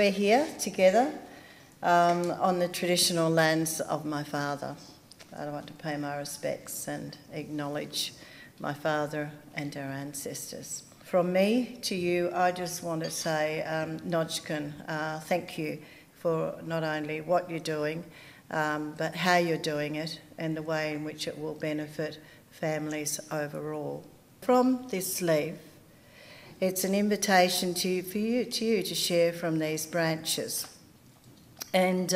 we're here together on the traditional lands of my father. I want to pay my respects and acknowledge my father and our ancestors. From me to you, I just want to say, Nodjkin, thank you for not only what you're doing, but how you're doing it and the way in which it will benefit families overall. From this sleeve, it's an invitation to you to share from these branches. And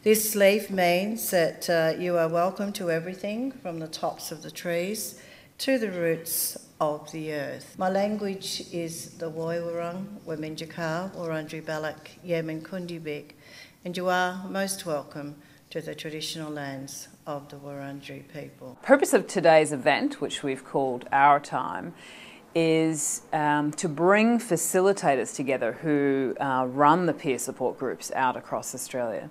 this sleeve means that you are welcome to everything from the tops of the trees to the roots of the earth. My language is the Woiwurrung, Weminjaka, Wurundjeri Balak, Yemen Kundibik, and you are most welcome to the traditional lands of the Wurundjeri people. The purpose of today's event, which we've called Our Time, is to bring facilitators together who run the peer support groups out across Australia.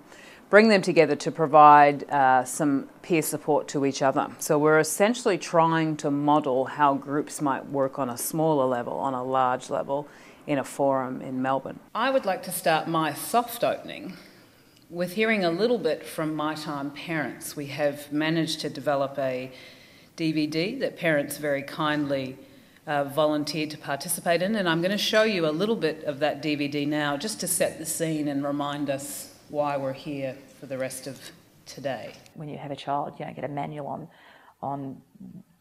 Bring them together to provide some peer support to each other. So we're essentially trying to model how groups might work on a smaller level, on a large level, in a forum in Melbourne. I would like to start my soft opening with hearing a little bit from MyTime parents. We have managed to develop a DVD that parents very kindly volunteered to participate in, and I'm going to show you a little bit of that DVD now just to set the scene and remind us why we're here for the rest of today. When you have a child, you don't get a manual on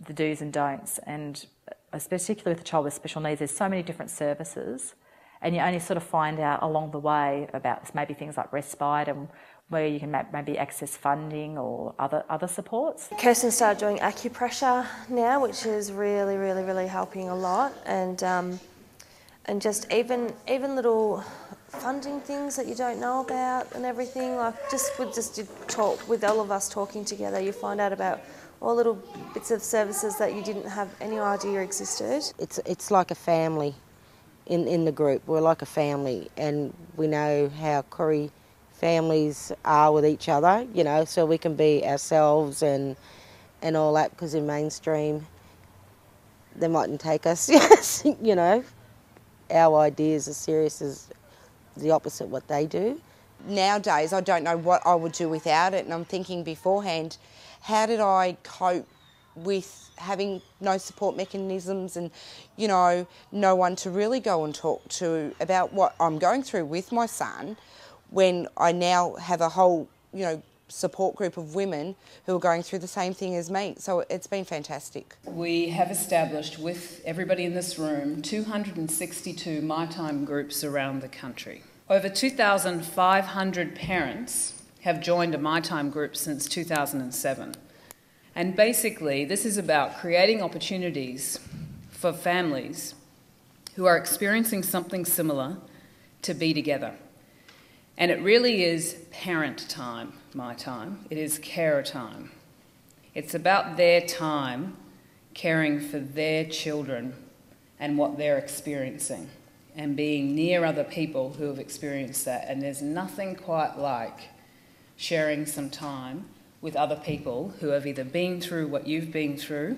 the do's and don'ts, and particularly with a child with special needs, there's so many different services, and you only sort of find out along the way about maybe things like respite and where you can maybe access funding or other supports. Kirsten started doing acupressure now, which is really helping a lot, and just even little funding things that you don't know about and everything, like just talk with all of us talking together, you find out about all little bits of services that you didn't have any idea existed. It's like a family in the group. We're like a family, and we know how Koori families are with each other, you know, so we can be ourselves and all that, because in mainstream they mightn't take us, yes, you know. Our ideas are serious as the opposite what they do. Nowadays I don't know what I would do without it, and I'm thinking beforehand, how did I cope with having no support mechanisms and, you know, no one to really go and talk to about what I'm going through with my son, when I now have a whole, you know, support group of women who are going through the same thing as me. So it's been fantastic. We have established with everybody in this room 262 MyTime groups around the country. Over 2,500 parents have joined a MyTime group since 2007. And basically this is about creating opportunities for families who are experiencing something similar to be together. And it really is parent time, my time. It is carer time. It's about their time caring for their children and what they're experiencing and being near other people who have experienced that. And there's nothing quite like sharing some time with other people who have either been through what you've been through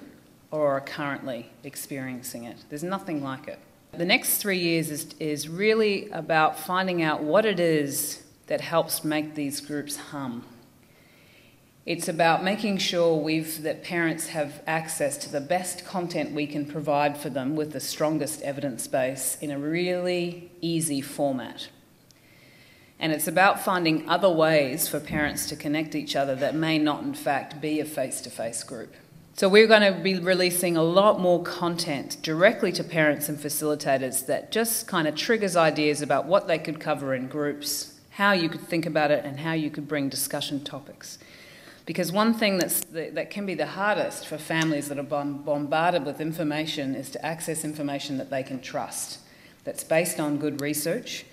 or are currently experiencing it. There's nothing like it. The next 3 years is really about finding out what it is that helps make these groups hum. It's about making sure that parents have access to the best content we can provide for them with the strongest evidence base in a really easy format. And it's about finding other ways for parents to connect each other that may not in fact be a face-to-face group. So we're going to be releasing a lot more content directly to parents and facilitators that just kind of triggers ideas about what they could cover in groups, how you could think about it, and how you could bring discussion topics. Because one thing that can be the hardest for families that are bombarded with information is to access information that they can trust, that's based on good research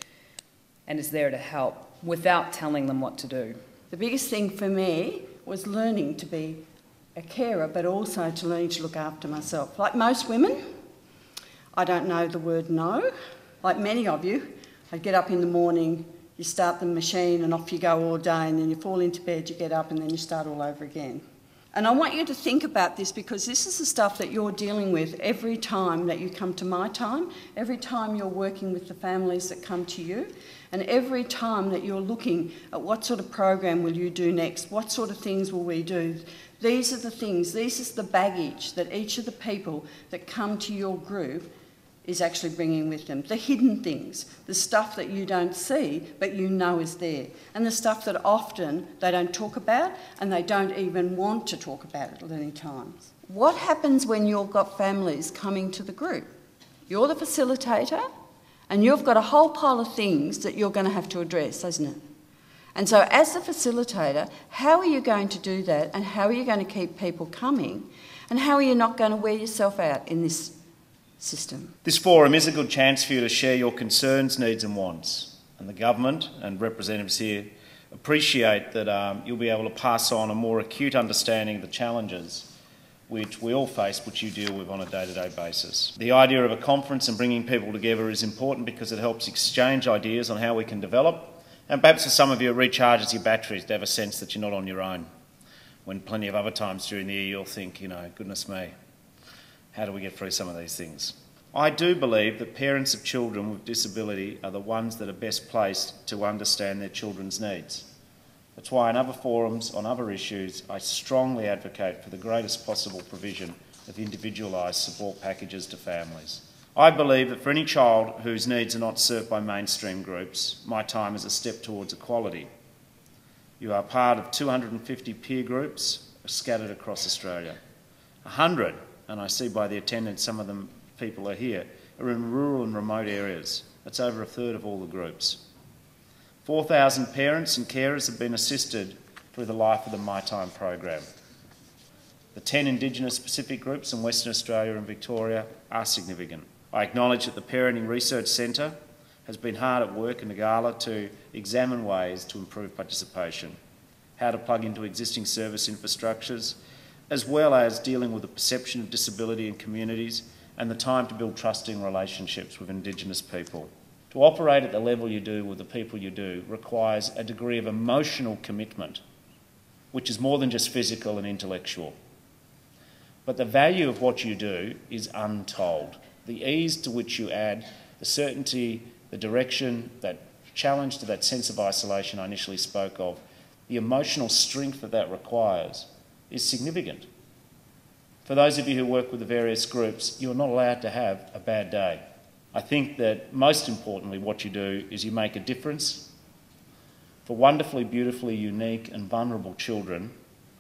and is there to help without telling them what to do. The biggest thing for me was learning to be a carer, but also to learn to look after myself. Like most women, I don't know the word no. Like many of you, I get up in the morning, you start the machine and off you go all day, and then you fall into bed, you get up and then you start all over again. And I want you to think about this, because this is the stuff that you're dealing with every time that you come to MyTime, every time you're working with the families that come to you, and every time that you're looking at what sort of program will you do next, what sort of things will we do. These are the things, this is the baggage that each of the people that come to your group is actually bringing with them. The hidden things, the stuff that you don't see but you know is there, and the stuff that often they don't talk about and they don't even want to talk about at any times. What happens when you've got families coming to the group? You're the facilitator and you've got a whole pile of things that you're going to have to address, isn't it? And so as the facilitator, how are you going to do that, and how are you going to keep people coming, and how are you not going to wear yourself out in this system? This forum is a good chance for you to share your concerns, needs and wants. And the government and representatives here appreciate that you'll be able to pass on a more acute understanding of the challenges which we all face, which you deal with on a day-to-day basis. The idea of a conference and bringing people together is important because it helps exchange ideas on how we can develop, and perhaps for some of you it recharges your batteries to have a sense that you're not on your own, when plenty of other times during the year you'll think, you know, goodness me, how do we get through some of these things? I do believe that parents of children with disability are the ones that are best placed to understand their children's needs. That's why in other forums, on other issues, I strongly advocate for the greatest possible provision of individualised support packages to families. I believe that for any child whose needs are not served by mainstream groups, MyTime is a step towards equality. You are part of 250 peer groups scattered across Australia. 100, and I see by the attendance some of them people are here, are in rural and remote areas. That's over a third of all the groups. 4,000 parents and carers have been assisted through the life of the MyTime program. The 10 Indigenous Pacific groups in Western Australia and Victoria are significant. I acknowledge that the Parenting Research Centre has been hard at work in Nagala to examine ways to improve participation, how to plug into existing service infrastructures, as well as dealing with the perception of disability in communities and the time to build trusting relationships with Indigenous people. To operate at the level you do with the people you do requires a degree of emotional commitment, which is more than just physical and intellectual. But the value of what you do is untold. The ease to which you add, the certainty, the direction, that challenge to that sense of isolation I initially spoke of, the emotional strength that requires is significant. For those of you who work with the various groups, you're not allowed to have a bad day. I think that most importantly what you do is you make a difference for wonderfully, beautifully unique and vulnerable children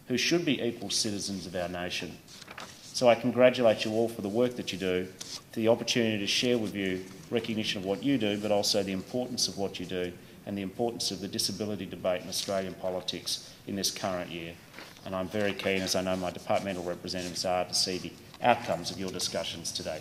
who should be equal citizens of our nation. So I congratulate you all for the work that you do, for the opportunity to share with you recognition of what you do, but also the importance of what you do and the importance of the disability debate in Australian politics in this current year. And I'm very keen, as I know my departmental representatives are, to see the outcomes of your discussions today.